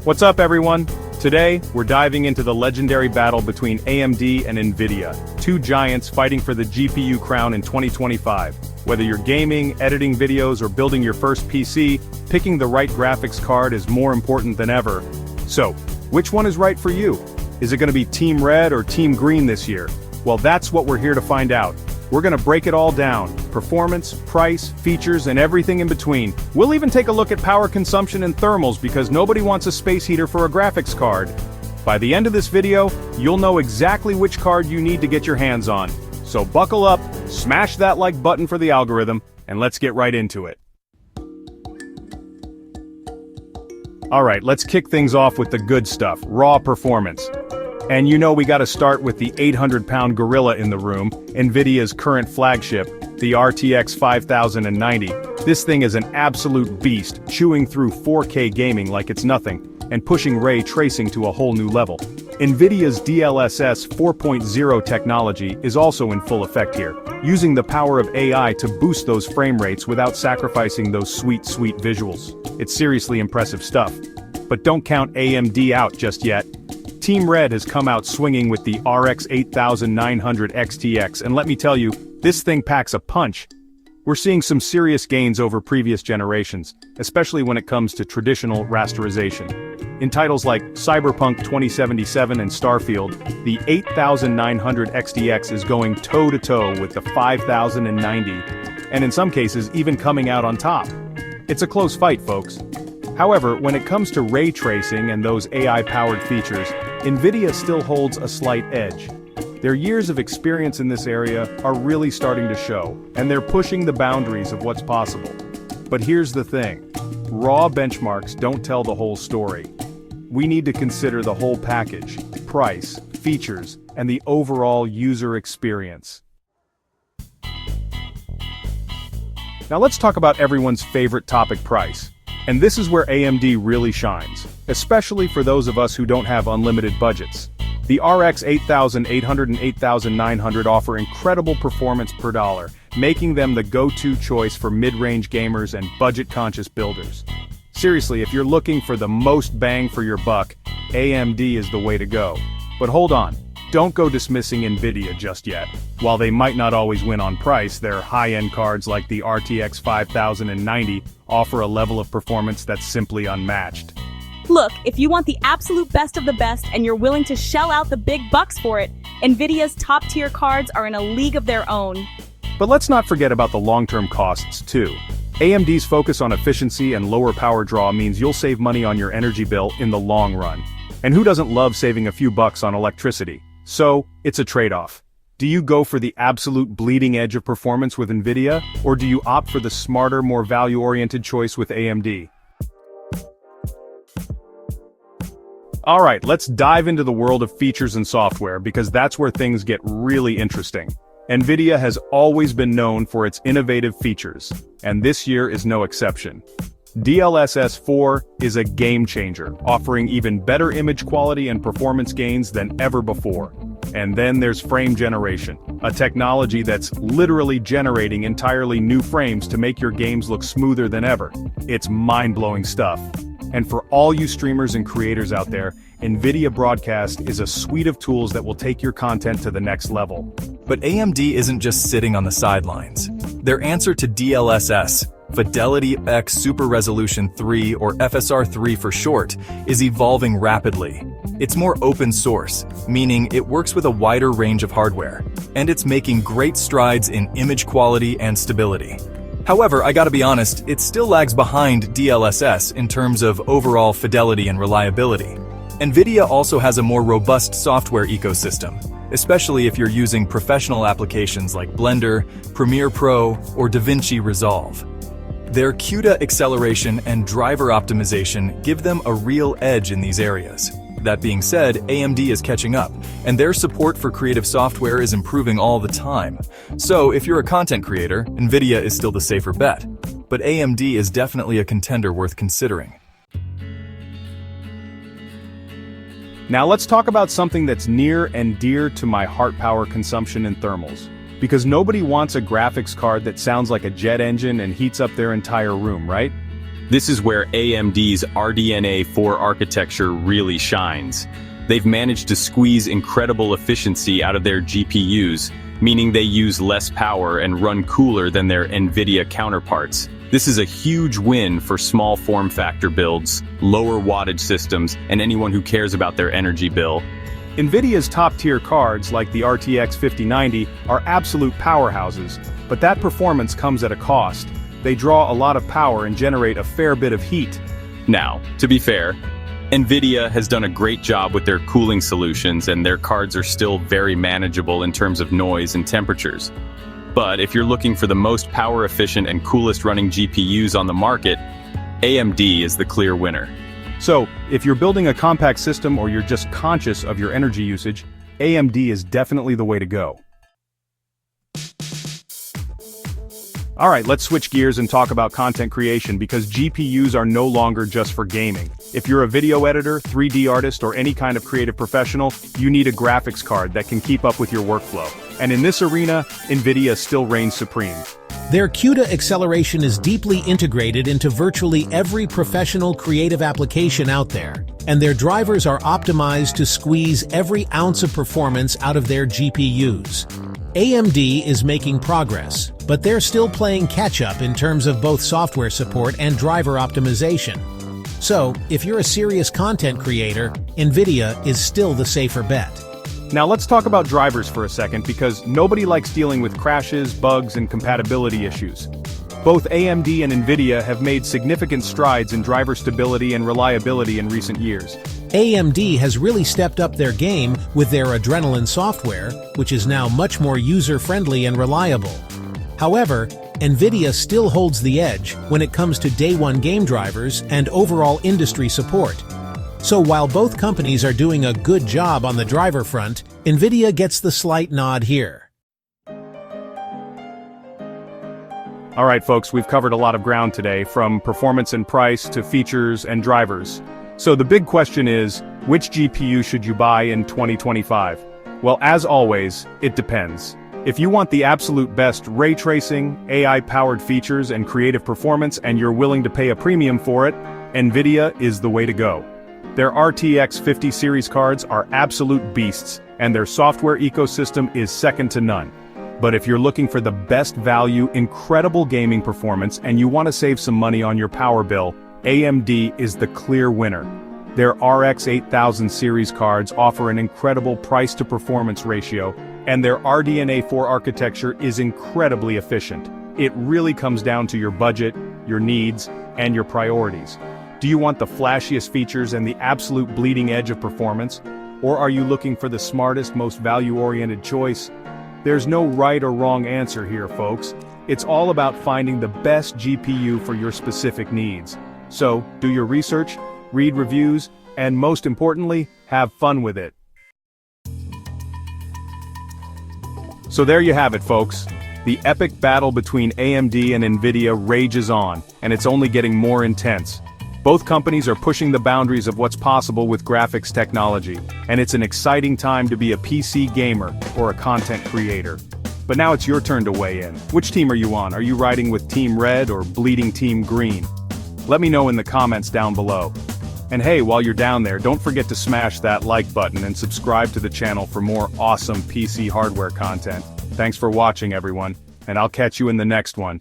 What's up, everyone? Today, we're diving into the legendary battle between AMD and NVIDIA, two giants fighting for the GPU crown in 2025. Whether you're gaming, editing videos, or building your first PC, picking the right graphics card is more important than ever. So, which one is right for you? Is it going to be Team Red or Team Green this year? Well, that's what we're here to find out. We're going to break it all down: performance, price, features, and everything in between. We'll even take a look at power consumption and thermals because nobody wants a space heater for a graphics card. By the end of this video, you'll know exactly which card you need to get your hands on. So buckle up, smash that like button for the algorithm, and let's get right into it. Alright, let's kick things off with the good stuff: raw performance. And you know we gotta start with the 800-pound gorilla in the room, NVIDIA's current flagship, the RTX 5090. This thing is an absolute beast, chewing through 4K gaming like it's nothing, and pushing ray tracing to a whole new level. NVIDIA's DLSS 4.0 technology is also in full effect here, using the power of AI to boost those frame rates without sacrificing those sweet visuals. It's seriously impressive stuff. But don't count AMD out just yet. Team Red has come out swinging with the RX 8900 XTX, and let me tell you, this thing packs a punch. We're seeing some serious gains over previous generations, especially when it comes to traditional rasterization. In titles like Cyberpunk 2077 and Starfield, the 8900 XTX is going toe-to-toe with the 5090, and in some cases even coming out on top. It's a close fight, folks. However, when it comes to ray tracing and those AI-powered features, NVIDIA still holds a slight edge. Their years of experience in this area are really starting to show, and they're pushing the boundaries of what's possible. But here's the thing: raw benchmarks don't tell the whole story. We need to consider the whole package: price, features, and the overall user experience. Now let's talk about everyone's favorite topic: price. And this is where AMD really shines, especially for those of us who don't have unlimited budgets. The RX 8800 and 8900 offer incredible performance per dollar, making them the go-to choice for mid-range gamers and budget-conscious builders. Seriously, if you're looking for the most bang for your buck, AMD is the way to go. But hold on, don't go dismissing NVIDIA just yet. While they might not always win on price, their high-end cards like the RTX 5090 offer a level of performance that's simply unmatched. Look, if you want the absolute best of the best and you're willing to shell out the big bucks for it, NVIDIA's top-tier cards are in a league of their own. But let's not forget about the long-term costs, too. AMD's focus on efficiency and lower power draw means you'll save money on your energy bill in the long run. And who doesn't love saving a few bucks on electricity? So, it's a trade-off. Do you go for the absolute bleeding edge of performance with NVIDIA, or do you opt for the smarter, more value-oriented choice with AMD? Alright, let's dive into the world of features and software, because that's where things get really interesting. NVIDIA has always been known for its innovative features, and this year is no exception. DLSS 4 is a game-changer, offering even better image quality and performance gains than ever before. And then there's frame generation, a technology that's literally generating entirely new frames to make your games look smoother than ever. It's mind-blowing stuff. And for all you streamers and creators out there, NVIDIA Broadcast is a suite of tools that will take your content to the next level. But AMD isn't just sitting on the sidelines. Their answer to DLSS, Fidelity X Super Resolution 3, or FSR3 for short, is evolving rapidly. It's more open source, meaning it works with a wider range of hardware, and it's making great strides in image quality and stability. However, I gotta be honest, it still lags behind DLSS in terms of overall fidelity and reliability. NVIDIA also has a more robust software ecosystem, especially if you're using professional applications like Blender, Premiere Pro, or DaVinci Resolve. Their CUDA acceleration and driver optimization give them a real edge in these areas. That being said, AMD is catching up, and their support for creative software is improving all the time. So, if you're a content creator, NVIDIA is still the safer bet. But AMD is definitely a contender worth considering. Now let's talk about something that's near and dear to my heart: power consumption and thermals. Because nobody wants a graphics card that sounds like a jet engine and heats up their entire room, right? This is where AMD's RDNA 4 architecture really shines. They've managed to squeeze incredible efficiency out of their GPUs, meaning they use less power and run cooler than their NVIDIA counterparts. This is a huge win for small form factor builds, lower wattage systems, and anyone who cares about their energy bill. NVIDIA's top-tier cards, like the RTX 5090, are absolute powerhouses, but that performance comes at a cost. They draw a lot of power and generate a fair bit of heat. Now, to be fair, NVIDIA has done a great job with their cooling solutions, and their cards are still very manageable in terms of noise and temperatures. But if you're looking for the most power-efficient and coolest running GPUs on the market, AMD is the clear winner. So, if you're building a compact system or you're just conscious of your energy usage, AMD is definitely the way to go. Alright, let's switch gears and talk about content creation, because GPUs are no longer just for gaming. If you're a video editor, 3D artist, or any kind of creative professional, you need a graphics card that can keep up with your workflow. And in this arena, NVIDIA still reigns supreme. Their CUDA acceleration is deeply integrated into virtually every professional creative application out there, and their drivers are optimized to squeeze every ounce of performance out of their GPUs. AMD is making progress, but they're still playing catch-up in terms of both software support and driver optimization. So, if you're a serious content creator, NVIDIA is still the safer bet. Now let's talk about drivers for a second, because nobody likes dealing with crashes, bugs, and compatibility issues. Both AMD and NVIDIA have made significant strides in driver stability and reliability in recent years. AMD has really stepped up their game with their Adrenalin software, which is now much more user-friendly and reliable. However, NVIDIA still holds the edge when it comes to day-one game drivers and overall industry support. So while both companies are doing a good job on the driver front, NVIDIA gets the slight nod here. Alright folks, we've covered a lot of ground today, from performance and price to features and drivers. So the big question is, which GPU should you buy in 2025? Well, as always, it depends. If you want the absolute best ray tracing, AI-powered features, and creative performance, and you're willing to pay a premium for it, NVIDIA is the way to go. Their RTX 50 series cards are absolute beasts, and their software ecosystem is second to none. But if you're looking for the best value, incredible gaming performance, and you want to save some money on your power bill, AMD is the clear winner. Their RX 8000 series cards offer an incredible price-to-performance ratio, and their RDNA 4 architecture is incredibly efficient. It really comes down to your budget, your needs, and your priorities. Do you want the flashiest features and the absolute bleeding edge of performance? Or are you looking for the smartest, most value-oriented choice? There's no right or wrong answer here, folks. It's all about finding the best GPU for your specific needs. So, do your research, read reviews, and most importantly, have fun with it. So there you have it, folks. The epic battle between AMD and NVIDIA rages on, and it's only getting more intense. Both companies are pushing the boundaries of what's possible with graphics technology, and it's an exciting time to be a PC gamer or a content creator. But now it's your turn to weigh in. Which team are you on? Are you riding with Team Red or bleeding Team Green? Let me know in the comments down below. And hey, while you're down there, don't forget to smash that like button and subscribe to the channel for more awesome PC hardware content. Thanks for watching, everyone, and I'll catch you in the next one.